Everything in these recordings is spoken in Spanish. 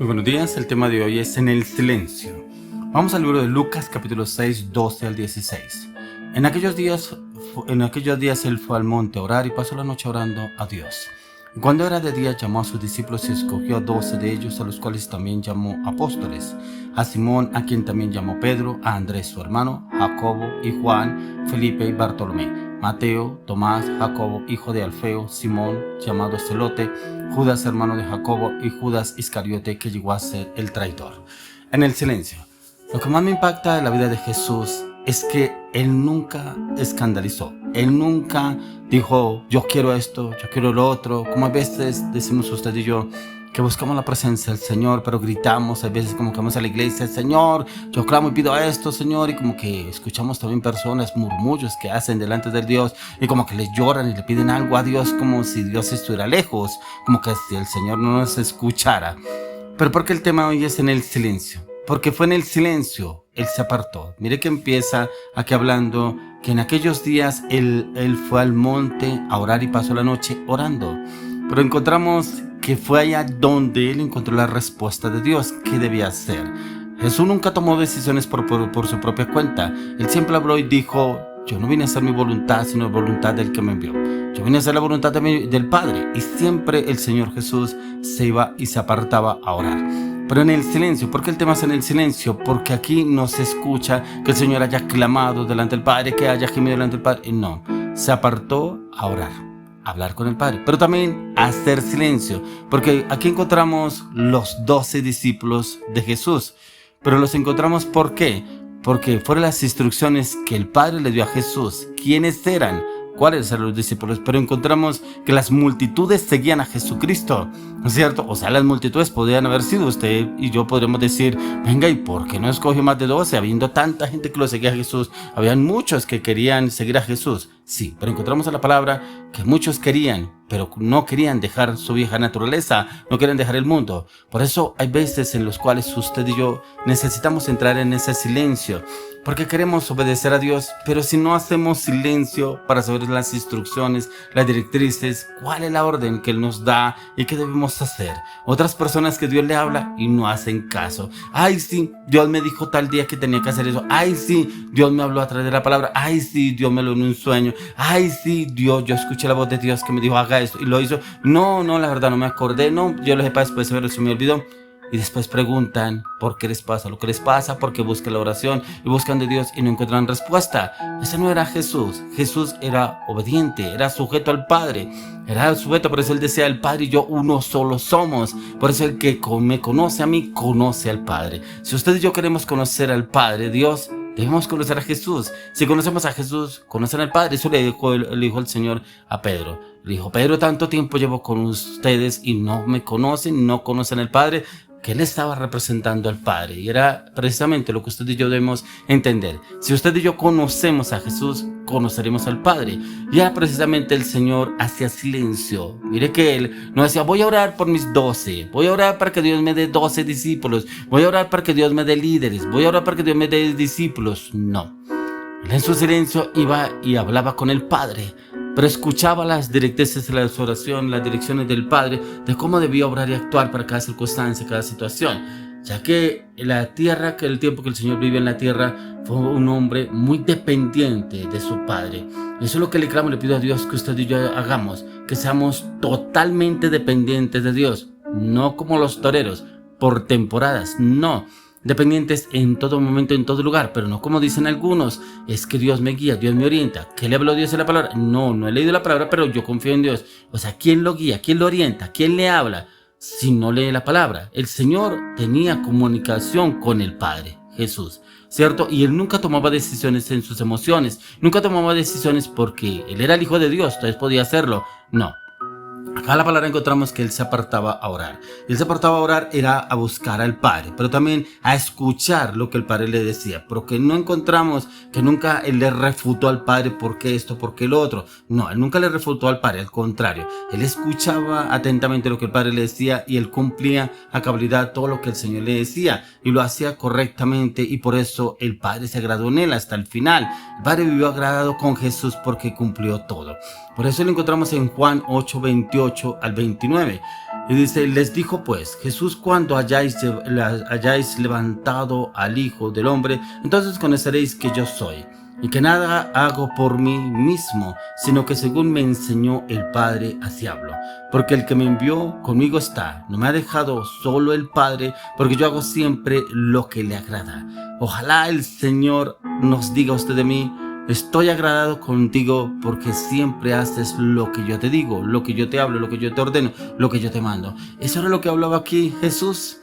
Muy buenos días, el tema de hoy es en el silencio. Vamos al libro de Lucas capítulo 6, 12 al 16. En aquellos días él fue al monte a orar y pasó la noche orando a Dios. Y cuando era de día llamó a sus discípulos y escogió a 12 de ellos, a los cuales también llamó apóstoles: a Simón, a quien también llamó Pedro, a Andrés su hermano, Jacobo y Juan, Felipe y Bartolomé, Mateo, Tomás, Jacobo hijo de Alfeo, Simón llamado Celote, Judas hermano de Jacobo y Judas Iscariote, que llegó a ser el traidor. En el silencio. Lo que más me impacta de la vida de Jesús es que Él nunca escandalizó. Él nunca dijo, yo quiero esto, yo quiero lo otro. Como a veces decimos usted y yo, que buscamos la presencia del Señor, pero gritamos, a veces como que vamos a la iglesia: Señor, yo clamo y pido esto, Señor, y como que escuchamos también personas, murmullos que hacen delante de Dios, y como que les lloran y le piden algo a Dios, como si Dios estuviera lejos, como que si el Señor no nos escuchara. Pero porque el tema hoy es en el silencio, porque fue en el silencio, Él se apartó. Mire que empieza aquí hablando que en aquellos días él fue al monte a orar y pasó la noche orando. Pero encontramos que fue allá donde Él encontró la respuesta de Dios, qué debía hacer. Jesús nunca tomó decisiones por su propia cuenta. Él siempre habló y dijo: yo no vine a hacer mi voluntad, sino la voluntad del que me envió. Yo vine a hacer la voluntad del Padre. Y siempre el Señor Jesús se iba y se apartaba a orar. Pero en el silencio. ¿Por qué el tema es en el silencio? Porque aquí no se escucha que el Señor haya clamado delante del Padre, que haya gemido delante del Padre. Y no, se apartó a orar, a hablar con el Padre, pero también a hacer silencio. Porque aquí encontramos los 12 discípulos de Jesús. Pero los encontramos ¿por qué? Porque fueron las instrucciones que el Padre le dio a Jesús. ¿Quiénes eran? ¿Cuáles eran los discípulos? Pero encontramos que las multitudes seguían a Jesucristo, ¿no es cierto? O sea, las multitudes podrían haber sido usted y yo. Podríamos decir: venga, ¿y por qué no escogió más de 12? Habiendo tanta gente que lo seguía a Jesús, habían muchos que querían seguir a Jesús. Sí, pero encontramos en la palabra que muchos querían, pero no querían dejar su vieja naturaleza, no querían dejar el mundo. Por eso hay veces en los cuales usted y yo necesitamos entrar en ese silencio, porque queremos obedecer a Dios, pero si no hacemos silencio para saber las instrucciones, las directrices, cuál es la orden que Él nos da y qué debemos hacer. Otras personas que Dios le habla y no hacen caso. Ay, sí, Dios me dijo tal día que tenía que hacer eso. Ay, sí, Dios me habló a través de la palabra. Ay, sí, Dios me lo en un sueño. Ay, sí, Dios, yo escuché la voz de Dios que me dijo haga esto y lo hizo. No, la verdad no me acordé. No, yo lo dejé para después, pero se me olvidó. Y después preguntan por qué les pasa lo que les pasa, porque buscan la oración y buscan de Dios y no encuentran respuesta. Ese no era Jesús. Jesús era obediente, era sujeto al Padre, era sujeto. Por eso Él decía: el Padre y yo uno solo somos. Por eso el que me conoce a mí, conoce al Padre. Si usted y yo queremos conocer al Padre, Dios, debemos conocer a Jesús. Si conocemos a Jesús, conocen al Padre. Eso le dijo el Señor a Pedro. Le dijo: Pedro, tanto tiempo llevo con ustedes y no me conocen, no conocen al Padre. Que Él estaba representando al Padre, y era precisamente lo que usted y yo debemos entender. Si usted y yo conocemos a Jesús, conoceremos al Padre. Ya precisamente el Señor hacía silencio. Mire que Él no decía: voy a orar por mis 12, voy a orar para que Dios me dé 12 discípulos, voy a orar para que Dios me dé líderes, voy a orar para que Dios me dé discípulos. No, Él en su silencio iba y hablaba con el Padre, pero escuchaba las directrices de la oración, las direcciones del Padre, de cómo debía obrar y actuar para cada circunstancia, cada situación. Ya que la tierra, que el tiempo que el Señor vive en la tierra, fue un hombre muy dependiente de su Padre. Eso es lo que le clamo y le pido a Dios que usted y yo hagamos, que seamos totalmente dependientes de Dios, no como los toreros, por temporadas, no. Dependientes en todo momento, en todo lugar, pero no como dicen algunos: es que Dios me guía, Dios me orienta. ¿Qué le habló Dios en la palabra? No he leído la palabra, pero yo confío en Dios. O sea, ¿quién lo guía? ¿Quién lo orienta? ¿Quién le habla? Si no lee la palabra. El Señor tenía comunicación con el Padre, Jesús, ¿cierto? Y Él nunca tomaba decisiones en sus emociones, nunca tomaba decisiones porque Él era el Hijo de Dios, entonces podía hacerlo. No. Acá en la palabra encontramos que Él se apartaba a orar. Él se apartaba a orar era a buscar al Padre, pero también a escuchar lo que el Padre le decía. Porque no encontramos que nunca Él le refutó al Padre por qué esto, por qué lo otro. No, Él nunca le refutó al Padre, al contrario. Él escuchaba atentamente lo que el Padre le decía y Él cumplía a cabalidad todo lo que el Señor le decía y lo hacía correctamente, y por eso el Padre se agradó en Él hasta el final. El Padre vivió agradado con Jesús porque cumplió todo. Por eso lo encontramos en Juan 8, 28 al 29. Y dice, les dijo pues Jesús, cuando hayáis levantado al Hijo del Hombre, entonces conoceréis que yo soy, y que nada hago por mí mismo, sino que según me enseñó el Padre, así hablo. Porque el que me envió conmigo está, no me ha dejado solo el Padre, porque yo hago siempre lo que le agrada. Ojalá el Señor nos diga a usted de mí: estoy agradado contigo porque siempre haces lo que yo te digo, lo que yo te hablo, lo que yo te ordeno, lo que yo te mando. Eso era lo que hablaba aquí Jesús.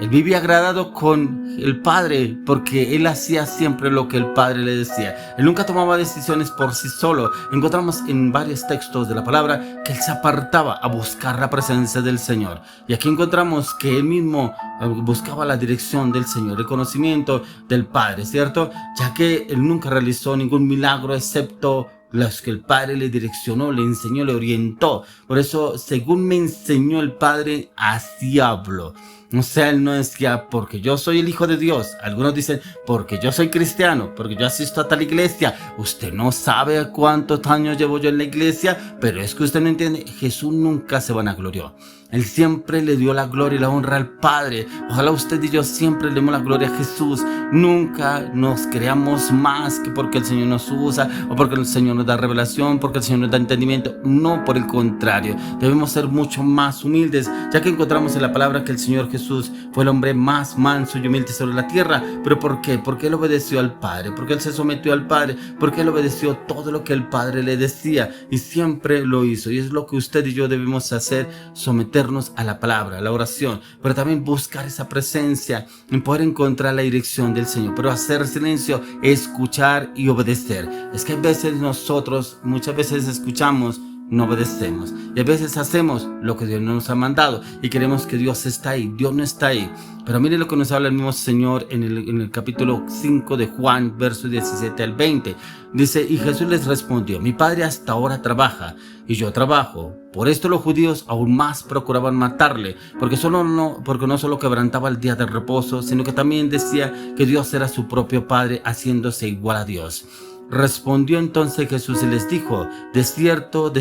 Él vivía agradado con el Padre porque él hacía siempre lo que el Padre le decía. Él nunca tomaba decisiones por sí solo. Encontramos en varios textos de la palabra que él se apartaba a buscar la presencia del Señor. Y aquí encontramos que él mismo buscaba la dirección del Señor, el conocimiento del Padre, ¿cierto? Ya que él nunca realizó ningún milagro excepto los que el Padre le direccionó, le enseñó, le orientó. Por eso, según me enseñó el Padre, así hablo. O sea, él no decía porque yo soy el Hijo de Dios. Algunos dicen porque yo soy cristiano, porque yo asisto a tal iglesia. Usted no sabe cuántos años llevo yo en la iglesia, pero es que usted no entiende. Jesús nunca se vanaglorió. Él siempre le dio la gloria y la honra al Padre. Ojalá usted y yo siempre le demos la gloria a Jesús. Nunca nos creamos más que porque el Señor nos usa o porque el Señor nos da revelación, porque el Señor nos da entendimiento. No, por el contrario. Debemos ser mucho más humildes, ya que encontramos en la palabra que el Señor Jesús fue el hombre más manso y humilde sobre la tierra. ¿Pero por qué? Porque Él obedeció al Padre, porque Él se sometió al Padre, porque Él obedeció todo lo que el Padre le decía y siempre lo hizo. Y es lo que usted y yo debemos hacer, someternos a la palabra, a la oración, pero también buscar esa presencia, en poder encontrar la dirección del Señor, pero hacer silencio, escuchar y obedecer. Es que a veces nosotros, muchas veces escuchamos, no obedecemos, y a veces hacemos lo que Dios no nos ha mandado y queremos que Dios está ahí. Dios no está ahí. Pero mire lo que nos habla el mismo Señor en el capítulo 5 de Juan, versos 17 al 20. Dice, y Jesús les respondió: mi Padre hasta ahora trabaja y yo trabajo. Por esto los judíos aún más procuraban matarle, porque no solo quebrantaba el día de reposo, sino que también decía que Dios era su propio Padre, haciéndose igual a Dios. Respondió entonces Jesús y les dijo: de cierto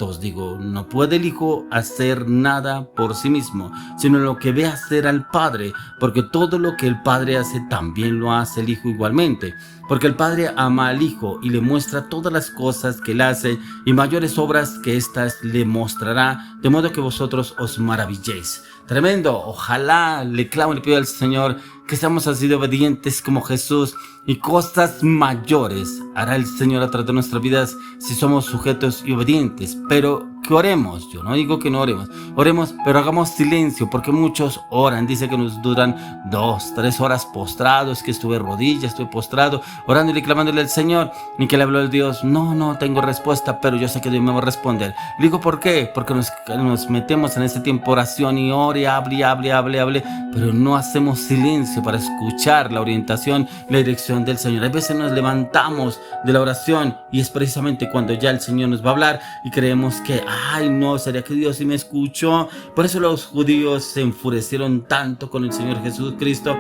os digo, no puede el Hijo hacer nada por sí mismo, sino lo que ve hacer al Padre, porque todo lo que el Padre hace también lo hace el Hijo igualmente. Porque el Padre ama al Hijo y le muestra todas las cosas que él hace, y mayores obras que éstas le mostrará, de modo que vosotros os maravilléis. Tremendo. Ojalá le clamo y le pido al Señor que seamos así de obedientes como Jesús, y cosas mayores hará el Señor a través de nuestras vidas si somos sujetos y obedientes. Pero que oremos, yo no digo que no oremos, pero hagamos silencio, porque muchos oran, dice que nos duran 2, 3 horas postrados, que estuve rodillas, estuve postrado, orando y clamándole al Señor, y que le habló al Dios: no tengo respuesta, pero yo sé que Dios me va a responder. Le digo, ¿por qué? Porque nos metemos en ese tiempo de oración y ore, hable, pero no hacemos silencio para escuchar la orientación, la dirección del Señor. A veces nos levantamos de la oración y es precisamente cuando ya el Señor nos va a hablar y creemos que, ¿sería que Dios sí me escuchó? Por eso los judíos se enfurecieron tanto con el Señor Jesucristo,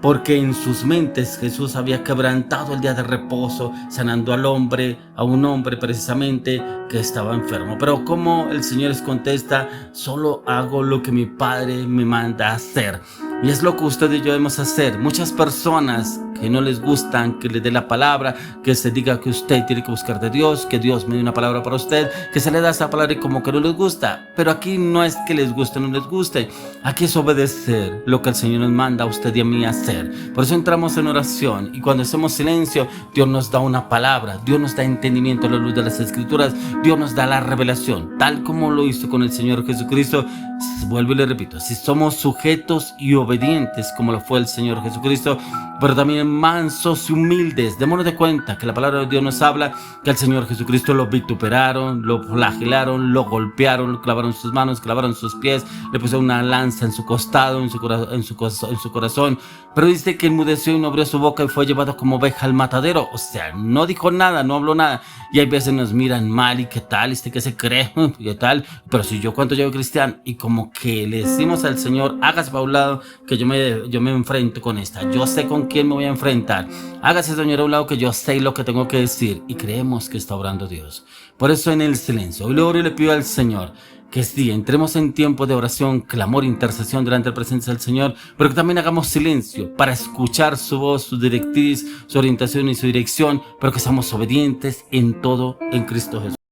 porque en sus mentes Jesús había quebrantado el día de reposo, sanando a un hombre precisamente que estaba enfermo. Pero como el Señor les contesta: solo hago lo que mi Padre me manda hacer. Y es lo que usted y yo debemos hacer. Muchas personas que no les gustan que le dé la palabra, que se diga que usted tiene que buscar de Dios, que Dios me dé una palabra para usted, que se le da esa palabra y como que no les gusta. Pero aquí no es que les guste o no les guste, aquí es obedecer lo que el Señor nos manda a usted y a mí hacer. Por eso entramos en oración, y cuando hacemos silencio, Dios nos da una palabra, Dios nos da entendimiento a la luz de las Escrituras, Dios nos da la revelación, tal como lo hizo con el Señor Jesucristo. Vuelvo y le repito, si somos sujetos y obedientes como lo fue el Señor Jesucristo, pero también mansos y humildes, démonos de cuenta que la palabra de Dios nos habla que al Señor Jesucristo lo vituperaron, lo flagelaron, lo golpearon, lo clavaron sus manos, clavaron sus pies, le pusieron una lanza en su costado, en su corazón, pero dice que enmudeció y no abrió su boca y fue llevado como oveja al matadero. O sea, no dijo nada, no habló nada. Y hay veces nos miran mal, y qué tal, ¿qué se cree? ¿Qué tal? Pero si yo cuánto llevo cristiano, y como que le decimos al Señor: hágase para un lado, que yo me enfrento con esta. Yo sé con quién me voy a enfrentar. Hágase, Señor, a un lado, que yo sé lo que tengo que decir, y creemos que está obrando Dios. Por eso en el silencio, hoy le oro y le pido al Señor que sí, entremos en tiempo de oración, clamor, intercesión delante de la presencia del Señor, pero que también hagamos silencio para escuchar su voz, sus directrices, su orientación y su dirección, pero que seamos obedientes en todo en Cristo Jesús.